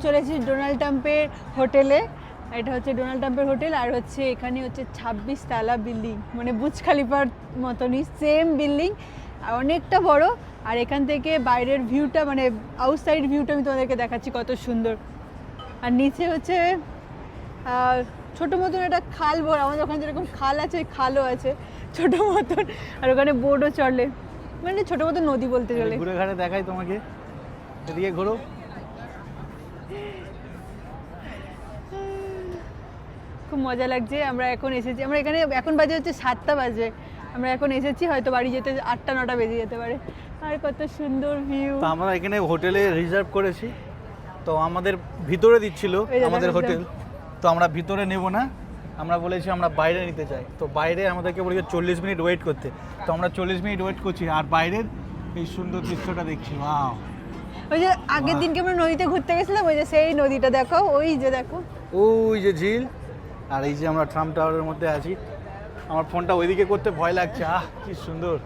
চলে এসেছি ডোনাল্ড ট্রাম্পের হোটেলে। এটা হচ্ছে ডোনাল্ড ট্রাম্পের হোটেল, আর হচ্ছে এখানে হচ্ছে 26 তলা বিল্ডিং, মানে বুর্জ খলিফার মতনই সেম বিল্ডিং, অনেকটা বড়। আর এখান থেকে বাইরের ভিউটা, মানে আউটসাইড ভিউটা আমি তোমাদেরকে দেখাচ্ছি কত সুন্দর। আর নিচে হচ্ছে ছোটো মতন একটা খাল, আমাদের ওখানে যেরকম খাল আছে ওই খালও আছে ছোটো মতন, আর ওখানে বোটও চলে, মানে ছোটো মতন নদী বলতে গেলে। ঘুরে ঘাড়ে দেখাই তোমাকে, এদিকে ঘোরো। খুব মজা লাগছে। আমরা এখন এসেছি, আমরা এখানে এখন বাজে হচ্ছে 7টা বাজে, আমরা এখন এসেছি, হয়তো বাড়ি যেতে 8টা 9টা বেজে যেতে পারে। আর কত সুন্দর ভিউ। তো আমরা এখানে হোটেলে রিজার্ভ করেছি, তো আমাদের ভিতরে দিচ্ছিল আমাদের হোটেল, তো আমরা ভিতরে নেব না, আমরা বলেছি আমরা বাইরে নিতে চাই। তো বাইরে আমাদেরকে বলেছে 40 মিনিট ওয়েট করতে, তো আমরা 40 মিনিট ওয়েট করছি, আর বাইরের এই সুন্দর দৃশ্যটা দেখছি। ওয়াও, ওই যে আগের দিনকে আমরা নদীতে ঘুরতে গেছিলাম, ওই যে সেই নদীটা দেখো, ওই যে দেখো, ওই যে ঝিল, আর এই যে আমরা ট্রাম্প টাওয়ারের মধ্যে আছি। আমার ফোনটা ওইদিকে করতে ভয় লাগছে। কি সুন্দর।